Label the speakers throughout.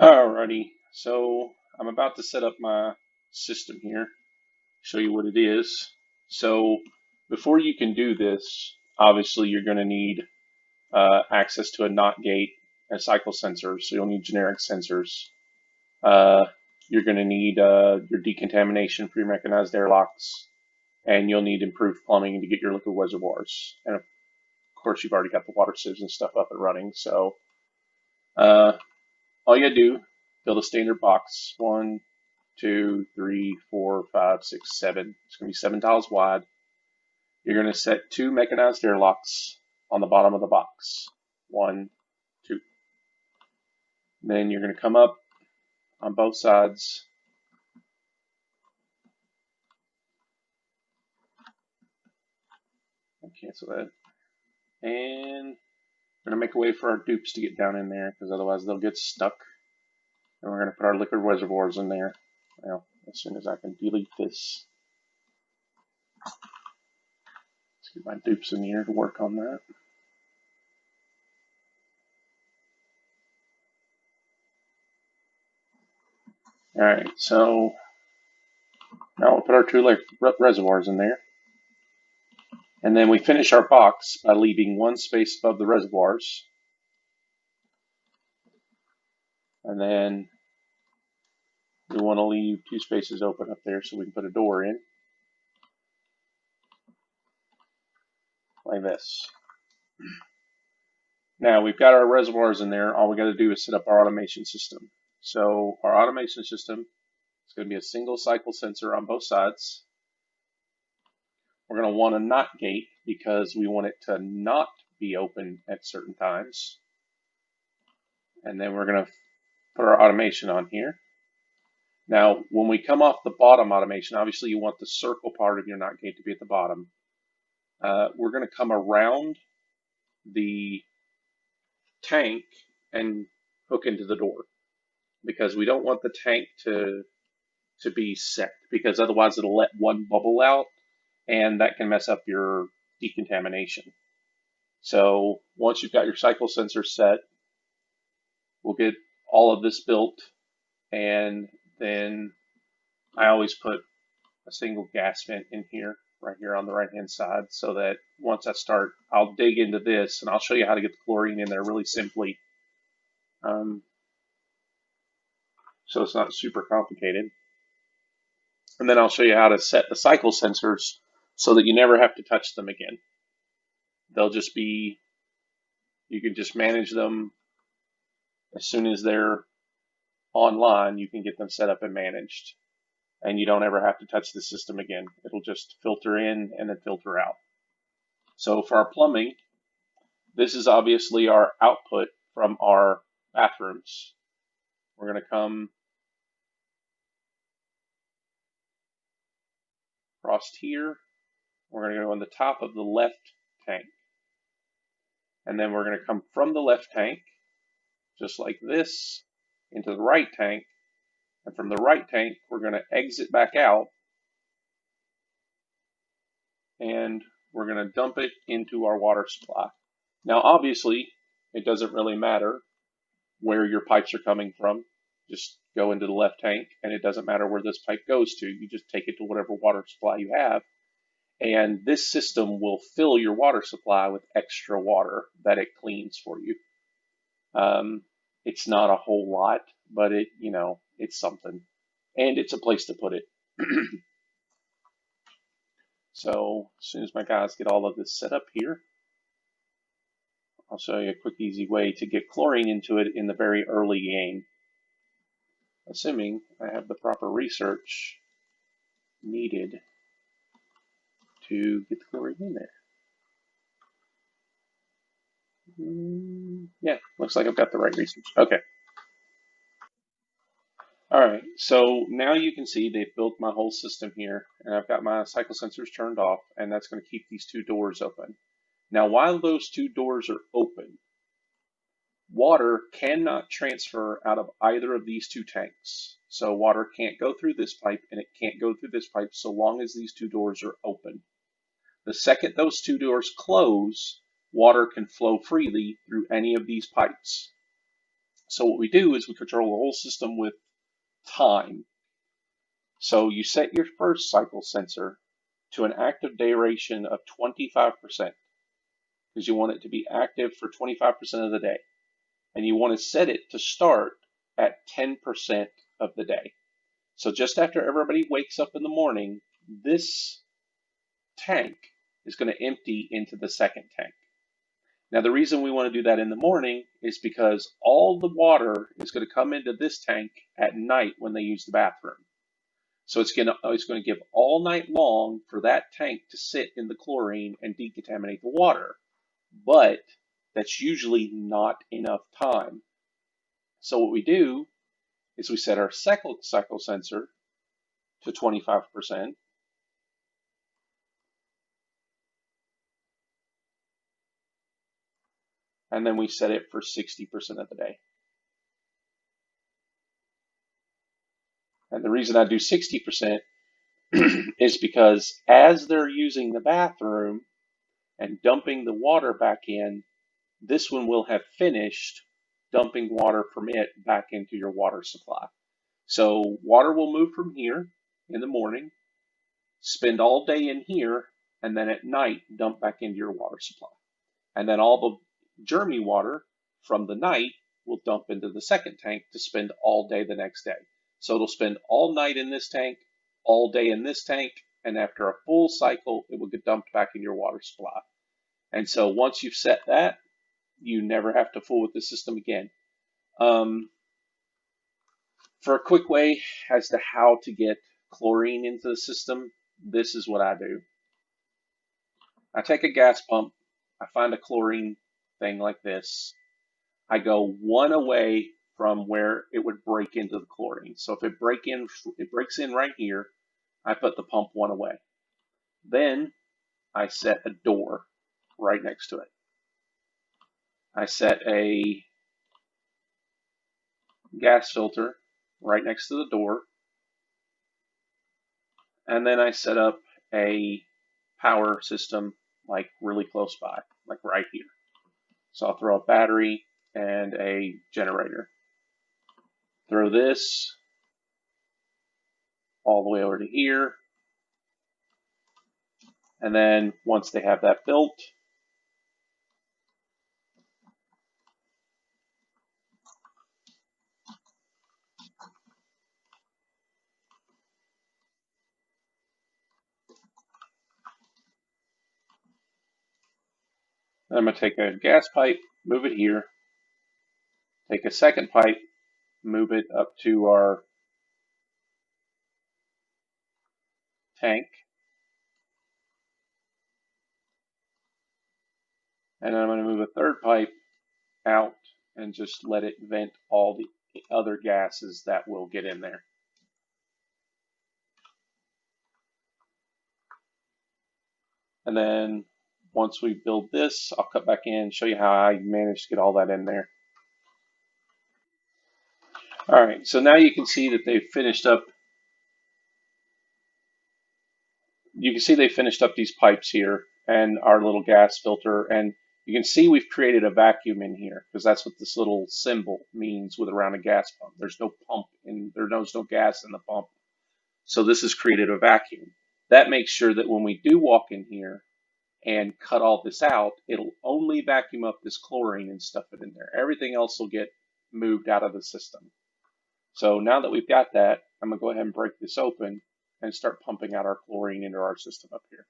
Speaker 1: Alrighty, so I'm about to set up my system here, show you what it is. So before you can do this, obviously you're going to need access to a NOT gate and cycle sensors, so you'll need generic sensors. Uh, you're going to need your decontamination pre-mechanized airlocks, and you'll need improved plumbing to get your liquid reservoirs. And of course, you've already got the water sieves and stuff up and running, so uh, all you gotta do, build a standard box. 1, 2, 3, 4, 5, 6, 7. It's gonna be 7 tiles wide. You're gonna set 2 mechanized airlocks on the bottom of the box. 1, 2. Then you're gonna come up on both sides. I'll cancel that. And we're gonna make a way for our dupes to get down in there, because otherwise they'll get stuck. And we're gonna put our liquid reservoirs in there. Well, as soon as I can delete this. Let's get my dupes in here to work on that. Alright, so now we'll put our 2 reservoirs in there. And then we finish our box by leaving 1 space above the reservoirs. And then we want to leave 2 spaces open up there so we can put a door in. Like this. Now we've got our reservoirs in there. All we got to do is set up our automation system. So our automation system is going to be a single cycle sensor on both sides. We're going to want a NOT gate because we want it to not be open at certain times. And then we're going to put our automation on here. Now, when we come off the bottom automation, obviously you want the circle part of your NOT gate to be at the bottom. We're going to come around the tank and hook into the door because we don't want the tank to be set, because otherwise it'll let one bubble out and that can mess up your decontamination. So once you've got your cycle sensor set, we'll get all of this built, and then I always put a single gas vent in here, right here on the right hand side, so that once I start, I'll dig into this and I'll show you how to get the chlorine in there really simply. So it's not super complicated. And then I'll show you how to set the cycle sensors so that you never have to touch them again. They'll just be, you can just manage them as soon as they're online. You can get them set up and managed, and you don't ever have to touch the system again. It'll just filter in and then filter out. So for our plumbing, this is obviously our output from our bathrooms. We're going to come across here. We're going to go on the top of the left tank. And then we're going to come from the left tank, just like this, into the right tank. And from the right tank, we're going to exit back out. And we're going to dump it into our water supply. Now, obviously, it doesn't really matter where your pipes are coming from. Just go into the left tank, and it doesn't matter where this pipe goes to. You just take it to whatever water supply you have. And this system will fill your water supply with extra water that it cleans for you. It's not a whole lot, but it's something. And it's a place to put it. So as soon as my guys get all of this set up here, I'll show you a quick, easy way to get chlorine into it in the very early game. Assuming I have the proper research needed to get the chlorine in there. Yeah, looks like I've got the right research. Okay. All right, so now you can see they've built my whole system here, and I've got my cycle sensors turned off, and that's going to keep these 2 doors open. Now, while those 2 doors are open, water cannot transfer out of either of these 2 tanks. So water can't go through this pipe, and it can't go through this pipe so long as these 2 doors are open. The second those 2 doors close, water can flow freely through any of these pipes. So what we do is we control the whole system with time. So you set your first cycle sensor to an active duration of 25% because you want it to be active for 25% of the day. And you want to set it to start at 10% of the day. So just after everybody wakes up in the morning, this tank is going to empty into the second tank. Now, the reason we want to do that in the morning is because all the water is going to come into this tank at night when they use the bathroom. So it's going to give all night long for that tank to sit in the chlorine and decontaminate the water. But that's usually not enough time. So what we do is we set our second cycle sensor to 25%. And then we set it for 60% of the day. And the reason I do 60% is because as they're using the bathroom and dumping the water back in, this one will have finished dumping water from it back into your water supply. So water will move from here in the morning, spend all day in here, and then at night dump back into your water supply. And then all the germy water from the night will dump into the second tank to spend all day the next day. So it'll spend all night in this tank, all day in this tank, and after a full cycle, it will get dumped back in your water supply. And so once you've set that, you never have to fool with the system again. For a quick way as to how to get chlorine into the system, this is what I do. I take a gas pump, I find a chlorine thing like this. I go one away from where it would break into the chlorine. So if it breaks in right here, I put the pump one away. Then I set a door right next to it. I set a gas filter right next to the door. And then I set up a power system like really close by, like right here. So I'll throw a battery and a generator. Throw this all the way over to here. And then once they have that built, I'm going to take a gas pipe, move it here, take a second pipe, move it up to our tank, and then I'm going to move a third pipe out and just let it vent all the other gases that will get in there. And then once we build this, I'll cut back in and show you how I managed to get all that in there. All right, so now you can see that they've finished up. You can see they finished up these pipes here and our little gas filter, and you can see we've created a vacuum in here because that's what this little symbol means with around a gas pump. There's no pump and there's no gas in the pump. So this has created a vacuum. That makes sure that when we do walk in here and cut all this out, it'll only vacuum up this chlorine and stuff it in there. Everything else will get moved out of the system. So now that we've got that, I'm going to go ahead and break this open and start pumping out our chlorine into our system up here.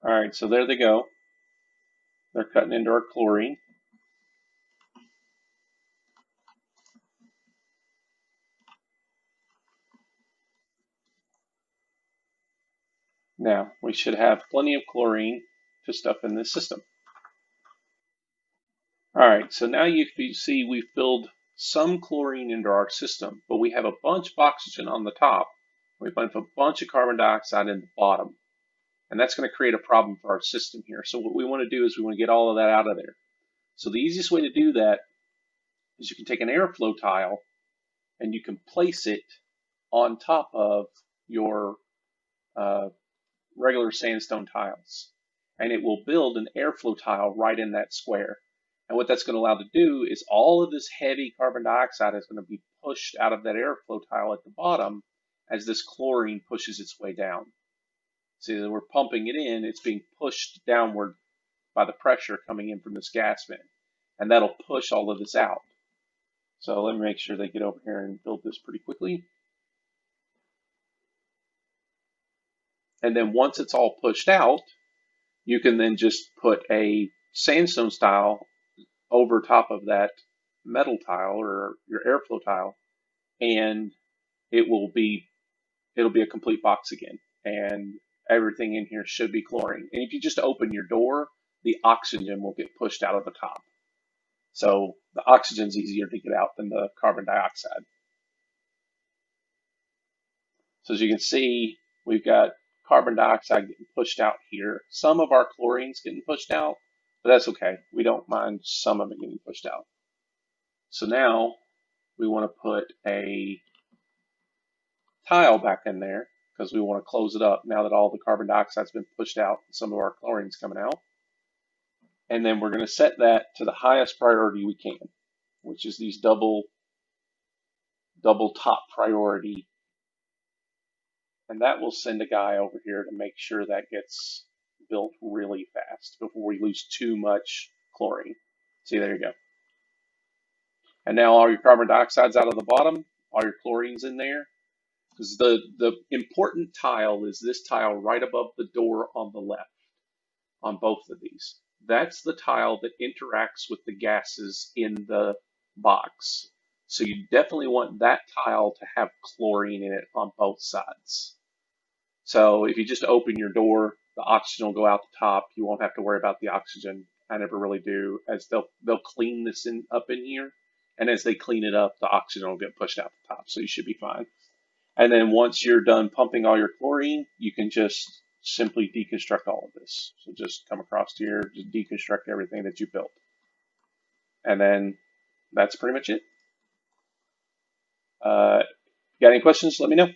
Speaker 1: All right, so there they go. They're cutting into our chlorine. Now, we should have plenty of chlorine to stuff in this system. All right, so now you see we've filled some chlorine into our system, but we have a bunch of oxygen on the top. We have a bunch of carbon dioxide in the bottom. And that's going to create a problem for our system here. So what we want to do is we want to get all of that out of there. So the easiest way to do that is you can take an airflow tile and you can place it on top of your regular sandstone tiles. And it will build an airflow tile right in that square. And what that's going to allow to do is all of this heavy carbon dioxide is going to be pushed out of that airflow tile at the bottom as this chlorine pushes its way down. See that we're pumping it in, it's being pushed downward by the pressure coming in from this gas vent. And that'll push all of this out. So let me make sure they get over here and build this pretty quickly. And then once it's all pushed out, you can then just put a sandstone tile over top of that metal tile or your airflow tile, and it'll be a complete box again. And everything in here should be chlorine. And if you just open your door, the oxygen will get pushed out of the top. So the oxygen's easier to get out than the carbon dioxide. So as you can see, we've got carbon dioxide getting pushed out here. Some of our chlorine's getting pushed out, but that's okay. We don't mind some of it getting pushed out. So now we want to put a tile back in there because we want to close it up now that all the carbon dioxide's been pushed out and some of our chlorine's coming out. And then we're going to set that to the highest priority we can, which is these double top priority. And that will send a guy over here to make sure that gets built really fast before we lose too much chlorine. See, there you go. And now all your carbon dioxide's out of the bottom, all your chlorine's in there. Because the important tile is this tile right above the door on the left on both of these. That's the tile that interacts with the gases in the box. So you definitely want that tile to have chlorine in it on both sides. So if you just open your door, the oxygen will go out the top. You won't have to worry about the oxygen. I never really do, as they'll clean this up in here. And as they clean it up, the oxygen will get pushed out the top. So you should be fine. And then once you're done pumping all your chlorine, you can just simply deconstruct all of this. So just come across here, just deconstruct everything that you built. And then that's pretty much it. Got any questions? Let me know.